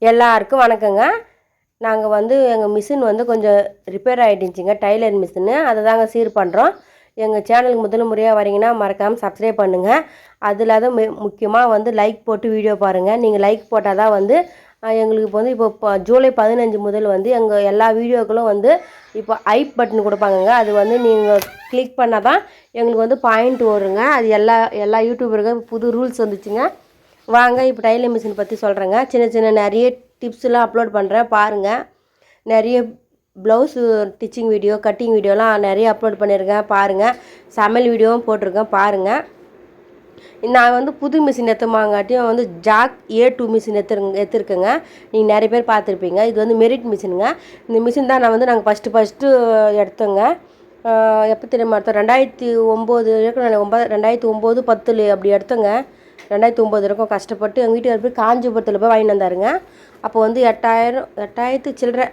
எல்லாருக்கும் வணக்கங்க. நாங்கள் வந்து எங்கள் மிஷின் வந்து கொஞ்சம் ரிப்பேர் ஆகிடுச்சிங்க, டைலர் மிஷினு. அதை தாங்க சீர் பண்ணுறோம். எங்கள் சேனலுக்கு முதல் முறையாக வரீங்கன்னா மறக்காமல் சப்ஸ்கிரைப் பண்ணுங்கள். அது இல்லாத முக்கியமாக வந்து லைக் போட்டு வீடியோ பாருங்கள். நீங்கள் லைக் போட்டால் தான் வந்து எங்களுக்கு இப்போ வந்து இப்போ ஜூலை 15 முதல் வந்து எங்கள் எல்லா வீடியோக்களும் வந்து இப்போ ஐப் பட்டன் கொடுப்பாங்கங்க. அது வந்து நீங்கள் கிளிக் பண்ணால் தான் எங்களுக்கு வந்து பாயிண்ட் வருங்க. அது எல்லா யூடியூபருக்கும் புது ரூல்ஸ் வந்துச்சுங்க. வாங்க இப்போ டைலர் மிஷின் பற்றி சொல்கிறேங்க. சின்ன நிறைய டிப்ஸ்லாம் அப்லோட் பண்ணுறேன் பாருங்கள். நிறைய ப்ளவுஸு ஸ்டிச்சிங் வீடியோ, கட்டிங் வீடியோலாம் நிறைய அப்லோட் பண்ணியிருக்கேன் பாருங்கள். சமையல் வீடியோவும் போட்டிருக்கேன் பாருங்கள். நான் வந்து புது மிஷின் எடுத்துமாங்காட்டியும் வந்து ஜாக் A2 மிஷின் எடுத்துருக்கேங்க. நீங்கள் நிறைய பேர் பார்த்துருப்பீங்க. இது வந்து மெரிட் மிஷினுங்க. இந்த மிஷின் தான் நாங்கள் ஃபஸ்ட்டு எடுத்தோங்க. எப்போ தெரியுமா எடுத்தோம், 2009 இருக்கும். 2009 10 அப்படி எடுத்தோங்க. 2009 இருக்கும். கஷ்டப்பட்டு எங்கள் வீட்டுக்கு போய் காஞ்சிபுரத்தில் போய் வாங்கிட்டு வந்தாருங்க. அப்போ வந்து 8,000 சில்லற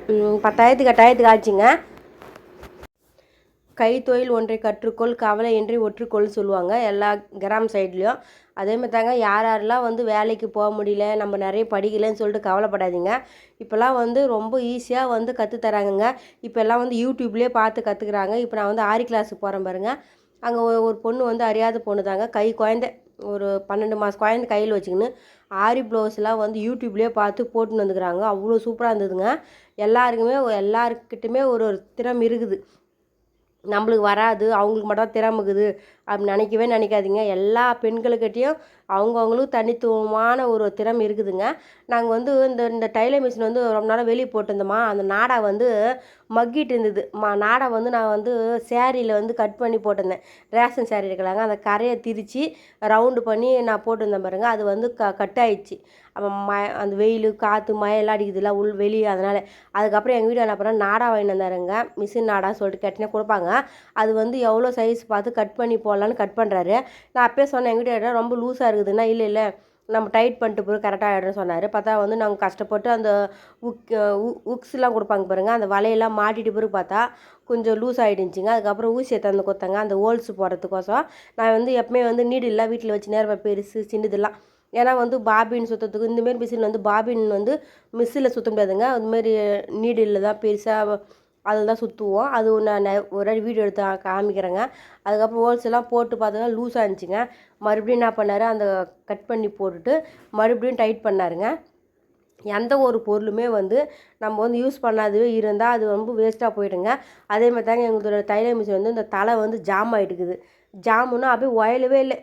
10,000 ஆச்சுங்க. கைத்தொழில் ஒன்றை கற்றுக்கொள், கவலையின்றி ஒற்றுக்கொள் சொல்லுவாங்க எல்லா கிராம சைட்லேயும். அதேமாதிரி தாங்க, யாரெல்லாம் வந்து வேலைக்கு போக முடியல, நம்ம நிறைய படிக்கலைன்னு சொல்லிட்டு கவலைப்படாதீங்க. இப்போல்லாம் வந்து ரொம்ப ஈஸியாக வந்து கற்றுத்தராங்கங்க. இப்போ எல்லாம் வந்து யூடியூப்லேயே பார்த்து கற்றுக்குறாங்க. இப்போ நான் வந்து ஆரி கிளாஸுக்கு போகிறேன் பாருங்கள். அங்கே ஒரு பொண்ணு வந்து அறியாத பொண்ணு தாங்க, குழந்தை ஒரு 12 மாத குழந்தை கையில் வச்சுக்கின்னு ஆரி ப்ளவுஸ்லாம் வந்து யூடியூப்லேயே பார்த்து போட்டுன்னு வந்துக்கிறாங்க. அவ்வளோ சூப்பராக இருந்ததுங்க. எல்லாருக்கிட்டுமே ஒரு திறமை இருக்குது. நம்மளுக்கு வராது, அவங்களுக்கு மட்டும் திறமை இருக்குது அப்படி நினைக்காதீங்க. எல்லா பெண்களுக்கிட்டேயும் அவங்கவுங்களுக்கு தனித்துவமான ஒரு திறமை இருக்குதுங்க. நாங்கள் வந்து இந்த டைலர் மிஷின் வந்து ரொம்ப நாளாக வெளியே போட்டிருந்தோமா, அந்த நாடா வந்து மக்கிட்டு இருந்தது. நாடா வந்து நான் வந்து சேரீயில் வந்து கட் பண்ணி போட்டிருந்தேன். ரேஷன் சேரீ இருக்கலாங்க, அந்த கரையை திரித்து ரவுண்டு பண்ணி நான் போட்டிருந்தேன் பாருங்கள். அது வந்து கட் ஆயிடுச்சு. அப்போ அந்த வெயில் காற்று மழையெல்லாம் அடிக்குதுல்ல வெளியே, அதனால் அதுக்கப்புறம் எங்கள் வீடு என்ன பண்ணால் நாடா வாங்கிட்டு வந்தாருங்க. மிஷின் நாடா சொல்லிட்டு கேட்டினா கொடுப்பாங்க. அது வந்து எவ்வளோ சைஸ் பார்த்து கட் பண்ணி போடலான்னு கட் பண்ணுறாரு. நான் அப்பயே சொன்னேன், எங்கள் வீட்டு ரொம்ப லூஸாக இருக்குதுன்னா, இல்லை நம்ம டைட் பண்ணிட்டு போய் கரெக்டாக ஆகிடும்னு சொன்னார். பார்த்தா வந்து நாங்கள் கஷ்டப்பட்டு அந்த உக்ஸ்லாம் கொடுப்பாங்க பாருங்கள், அந்த வலையெல்லாம் மாட்டிட்டு பிறகு பார்த்தா கொஞ்சம் லூஸ் ஆகிடுச்சிங்க. அதுக்கப்புறம் ஊசியை தந்து கொடுத்தாங்க அந்த ஹோல்ஸ் போடுறதுக்கோசம். நான் வந்து எப்பவுமே வந்து நீடில்லாம் வீட்டில் வச்சு நேரம் பெருசு சின்னதெல்லாம், ஏன்னா வந்து பாபின் சுற்றத்துக்கு இந்தமாரி மிஷின் வந்து பாபின் வந்து மிஷினில் சுற்ற முடியாதுங்க. அதுமாரி நீடில் தான் பெருசாக அதில் தான் சுற்றுவோம். அது நான் ஒரு வீடியோ எடுத்து காமிக்கிறேங்க. அதுக்கப்புறம் ஹோல்ஸ்லாம் போட்டு பார்த்தா லூஸாக இருந்துச்சுங்க. மறுபடியும் என்ன பண்ணார், அந்த கட் பண்ணி போட்டுட்டு மறுபடியும் டைட் பண்ணாருங்க. எந்த ஒரு பொருளுமே வந்து நம்ம வந்து யூஸ் பண்ணாதவே இருந்தால் அது ரொம்ப வேஸ்ட்டாக போயிடுங்க. அதேமாதிரி தாங்க எங்களோட டைலர் மிஷின் வந்து இந்த தலை வந்து ஜாம் ஆகிட்டுக்குது. ஜாமுன்னா அப்படியே ஒயலவே இல்லை.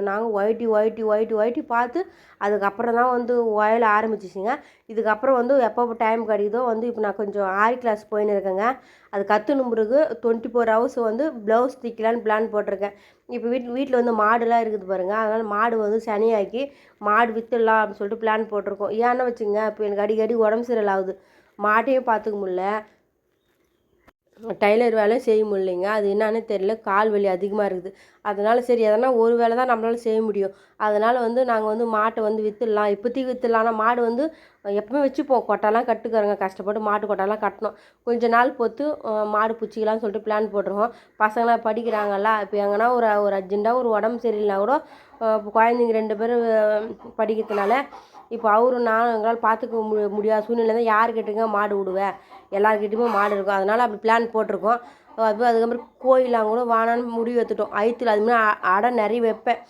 நாங்கள் ஒயிட்டி பார்த்து அதுக்கப்புறம் தான் வந்து ஒயல ஆரம்பிச்சிச்சிங்க. இதுக்கப்புறம் வந்து எப்போ டைம் கிடைக்குதோ வந்து இப்போ நான் கொஞ்சம் ஆரி கிளாஸ் போயின்னு இருக்கேங்க. அது கற்றுன பிறகு 24 ஹவர்ஸ் வந்து ப்ளவுஸ் தைக்கலான்னு பிளான் போட்டிருக்கேன். இப்போ வீட்டில் வந்து மாடுலாம் இருக்குது பாருங்கள். அதனால் மாடு வந்து சனியாக்கி மாடு விற்றுடலாம் அப்படின்னு சொல்லிட்டு பிளான் போட்டிருக்கோம். ஏன்னா வச்சுங்க, இப்போ எனக்கு அடிக்கடி உடம்பு சரியில்லை ஆகுது, மாட்டையும் பார்த்துக்க முடியல, டைலர் வேலையும் செய்ய முடியலைங்க. அது என்னன்னு தெரியல, கால் வலி அதிகமாக இருக்குது. அதனால் சரி எதனா ஒரு வேலை தான் நம்மளால செய்ய முடியும். அதனால் வந்து நாங்கள் வந்து மாட்டை வந்து விற்றுடலாம், இப்போதைக்கு விற்றுடலாம். ஆனால் மாடு வந்து எப்பவுமே வச்சுப்போம், கொட்டாலாம் கட்டுக்கிறோங்க, கஷ்டப்பட்டு மாட்டு கொட்டாலாம் கட்டணும். கொஞ்ச நாள் பொறுத்து மாடு பிடிச்சிக்கலான்னு சொல்லிட்டு பிளான் போட்டிருக்கோம். பசங்களாம் படிக்கிறாங்கல்ல, இப்போ எங்கன்னா ஒரு அர்ஜென்ட்டாக ஒரு உடம்பு சரியில்லைனா கூட குழந்தைங்க 2 பேரும் படிக்கிறதுனால இப்போ அவரும் நானும் எங்களால் பார்த்துக்க முடியாத சூழ்நிலை தான். யாருக்கிட்டங்க மாடு விடுவேன், எல்லாருக்கிட்டையுமே மாடு இருக்கும். அதனால் அப்படி பிளான் போட்டிருக்கோம். அதுக்கப்புறம் கோயிலாம் கூட வானான்னு முடிவு எடுத்துட்டோம். அயித்தில் அதுமாதிரி அடை நிறைய வைப்பேன்.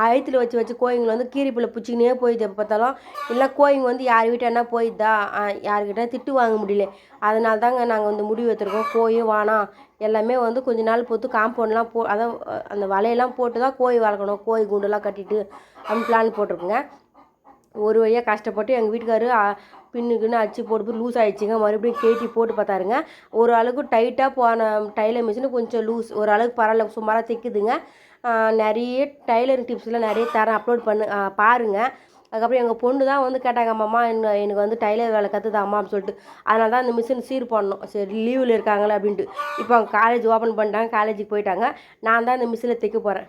அயித்தில் வச்சு கோயிங்களை வந்து கீரிப்பிள்ளை பிடிச்சிக்கினே போயிடுது எப்போ பார்த்தாலும். இல்லை கோயிங்க வந்து யார் வீட்டை என்ன போயிடுதா, யார்கிட்ட திட்டு வாங்க முடியல. அதனால தாங்க நாங்கள் வந்து முடிவு எடுத்துருக்கோம், கோயும் வானா எல்லாமே வந்து கொஞ்ச நாள் பொறுத்து காம்பவுண்ட்லாம் அதான் அந்த வலையெல்லாம் போட்டு தான் கோழி வளர்க்கணும், கோழி குண்டெல்லாம் கட்டிட்டு அப்படின்னு பிளான் போட்டிருக்குங்க. ஒரு வழியாக கஷ்டப்பட்டு எங்கள் வீட்டுக்காரு பின்னுக்குன்னு அச்சு போட்டு லூஸ் ஆகிடுச்சிங்க. மறுபடியும் கேட்டி போட்டு பார்த்தாருங்க. ஒரு அளவுக்கு டைட்டாக போன டைலர் மிஷினு கொஞ்சம் லூஸ், ஒரு அளவுக்கு பரவாயில்ல, சுமாராக தைக்குதுங்க. நிறைய டைலரிங் டிப்ஸ்லாம் நிறைய தரேன், அப்லோட் பாருங்கள். அதுக்கப்புறம் எங்கள் பொண்ணு தான் வந்து கேட்டாங்க, அம்மா எனக்கு வந்து டைலர் வேலை கற்றுதாம்மா அப்படின்னு சொல்லிட்டு. அதனால தான் அந்த மிஷின் சீர் பண்ணோம். சரி லீவில் இருக்காங்களே அப்படின்ட்டு. இப்போ அவங்க காலேஜ் ஓப்பன் பண்ணிட்டாங்க, காலேஜுக்கு போயிட்டாங்க. நான் தான் இந்த மிஷினில் தைக்க போகிறேன்.